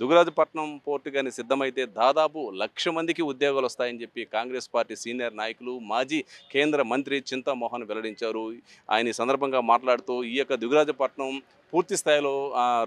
Dugarajapatnam port కానీ సిద్ధమైతే దాదాపు 1,00,000 మందికి ఉద్యోగాలు వస్తాయని చెప్పి కాంగ్రెస్ పార్టీ సీనియర్ నాయకులు మాజీ కేంద్ర మంత్రి చింతామోహన్ వెల్లడించారు. ఆయన ఈ సందర్భంగా మాట్లాడుతూ ఈ యొక్క దుగ్గరాజపట్నం పూర్తి స్థాయిలో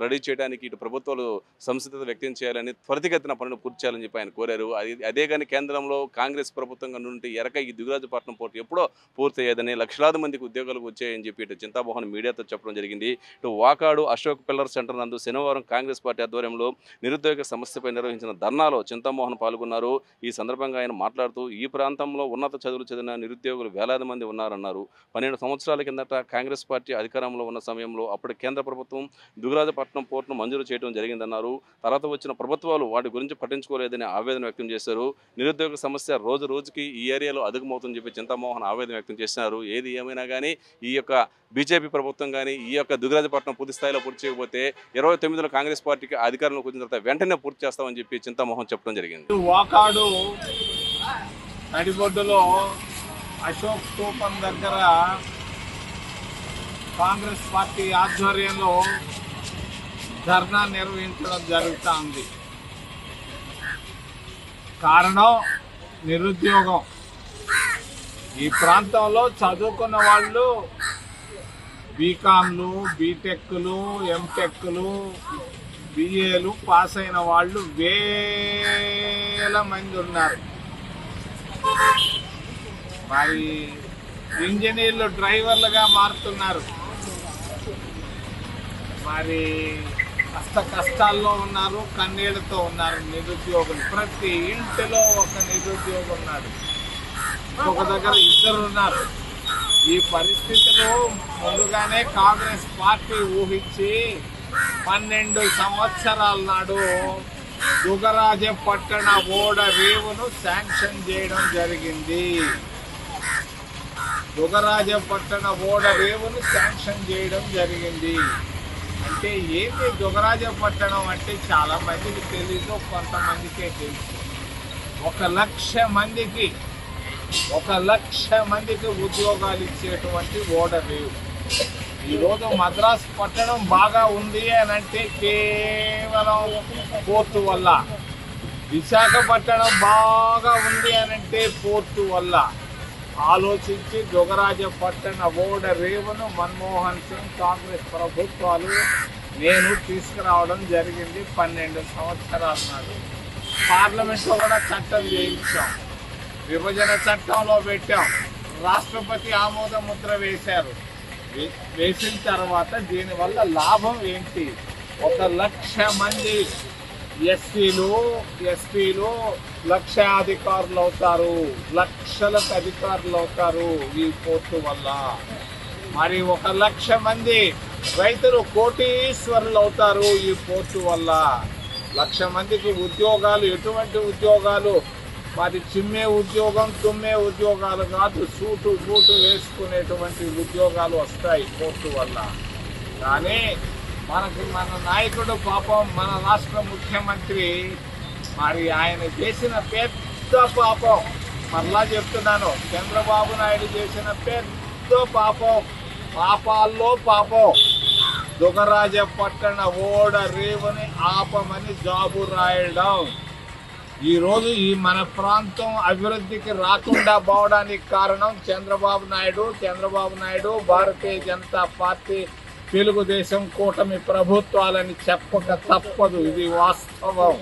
రెడీ చేయడానికి ఇటు ప్రభుత్వాలు సంసిద్ధత వ్యక్తం చేయాలని, త్వరితగతిన పనులు పూర్తి చేయాలని చెప్పి ఆయన కోరారు. అదే కానీ కేంద్రంలో కాంగ్రెస్ ప్రభుత్వంగా నుండి ఈ దుగ్గరాజపట్నం పోర్టు ఎప్పుడో పూర్తయ్యేదని, లక్షలాది మందికి ఉద్యోగాలు వచ్చాయని చెప్పి ఇటు చింతామోహన్ మీడియాతో చెప్పడం జరిగింది. ఇటు వాకాడు అశోక్ పిల్లర్ సెంటర్ నందు శనివారం కాంగ్రెస్ పార్టీ ఆధ్వర్యంలో నిరుద్యోగ సమస్యపై నిర్వహించిన ధర్నాలో చింతామోహన్ పాల్గొన్నారు. ఈ సందర్భంగా ఆయన మాట్లాడుతూ ఈ ప్రాంతంలో ఉన్నత చదువులు చదివిన నిరుద్యోగులు వేలాది మంది ఉన్నారన్నారు. 12 సంవత్సరాల కిందట కాంగ్రెస్ పార్టీ అధికారంలో ఉన్న సమయంలో అప్పటి కేంద్ర ప్రభుత్వం దుగ్గరాజపట్నం పోర్టును మంజూరు చేయడం జరిగిందన్నారు. తర్వాత వచ్చిన ప్రభుత్వాలు వాటి గురించి పట్టించుకోలేదని ఆవేదన వ్యక్తం చేశారు. నిరుద్యోగ సమస్య రోజు రోజుకి ఈ ఏరియాలో అదుగుమవుతుందని చెప్పి చింతామోహన్ ఆవేదన వ్యక్తం చేశారు. ఏది ఏమైనా కానీ ఈ యొక్క బీజేపీ ప్రభుత్వం కానీ ఈ యొక్క దుగ్గరాజపట్నం పూర్తి స్థాయిలో పూర్తి చేయకపోతే 29లో కాంగ్రెస్ పార్టీకి అధికారంలోకి వచ్చిన తర్వాత వెంటనే పూర్తి చేస్తామని చెప్పి చింతామోహన్ చెప్పడం జరిగింది. వాకాడు నడిబొడ్డులో అశోక్ స్తూపం దగ్గర కాంగ్రెస్ పార్టీ ఆధ్వర్యంలో ధర్నా నిర్వహించడం జరుగుతుంది. కారణం నిరుద్యోగం. ఈ ప్రాంతంలో చదువుకున్న వాళ్ళు బీకామ్లు, బీటెక్లు, ఎంటెక్లు, బిఏలు పాస్ అయిన వాళ్ళు వేల మంది ఉన్నారు. మరి ఇంజనీర్లు డ్రైవర్లుగా మారుతున్నారు. మరి కష్టాల్లో ఉన్నారు, కన్నీళ్లతో ఉన్నారు నిరుద్యోగులు. ప్రతి ఇంటిలో ఒక నిరుద్యోగి ఉన్నాడు, ఒక దగ్గర 2 ఉన్నారు. ఈ పరిస్థితిలో ముందుగానే కాంగ్రెస్ పార్టీ ఊహించి 12 సంవత్సరాల నాడు దుగ్గరాజపట్టణ ఓడ రేవును శాంక్షన్ చేయడం జరిగింది. దుగ్గరాజపట్టణ ఓడ రేవును శాంక్షన్ చేయడం జరిగింది. అంటే ఏంటి దుగ్గరాజపట్టణం అంటే చాలా మందికి తెలీదు, కొంతమందికే తెలుసు. 1,00,000 మందికి ఉద్యోగాలు ఇచ్చేటువంటి ఓడ రేవు. ఈరోజు మద్రాసు పట్టణం బాగా ఉంది అని అంటే కేవలం పోర్టు వల్ల, విశాఖపట్నం బాగా ఉంది అని అంటే పోర్టు వల్ల. ఆలోచించి దుగ్గరాజపట్టణ ఓడ రేవును మన్మోహన్ సింగ్ కాంగ్రెస్ ప్రభుత్వాలు నేను తీసుకురావడం జరిగింది 12 సంవత్సరాల నాడు. పార్లమెంట్లో కూడా చట్టం చేయించాం, విభజన చట్టంలో పెట్టాం, రాష్ట్రపతి ఆమోద ముద్ర వేశారు. వేసిన తర్వాత దీనివల్ల లాభం ఏంటి? 1,00,000 మంది ఎస్సీలు, ఎస్టీలు లక్షాధికారులు అవుతారు, లక్షలకు అధికారులు అవుతారు ఈ పోర్టు వల్ల. మరి 1,00,000 మంది రైతులు కోటీశ్వరులు అవుతారు ఈ పోర్టు వల్ల. 1,00,000 మందికి ఉద్యోగాలు. ఎటువంటి ఉద్యోగాలు? మరి చిమ్మే ఉద్యోగం, తుమ్మే ఉద్యోగాలు కాదు, సూటు బూటు వేసుకునేటువంటి ఉద్యోగాలు వస్తాయి పోర్టు వల్ల. కానీ మన నాయకుడు పాపం, మన రాష్ట్ర ముఖ్యమంత్రి, మరి ఆయన చేసిన పెద్ద పాపం, మరలా చెప్తున్నాను, చంద్రబాబు నాయుడు చేసిన పెద్ద పాపం, పాపాల్లో పాపం, దుగ్గరాజపట్టణ ఓడ రేవుని ఆపమని జాబు రాయడం. ఈరోజు ఈ మన ప్రాంతం అభివృద్ధికి రాకుండా పోవడానికి కారణం చంద్రబాబు నాయుడు, భారతీయ జనతా పార్టీ, తెలుగుదేశం కూటమి ప్రభుత్వాలని చెప్పక తప్పదు. ఇది వాస్తవం.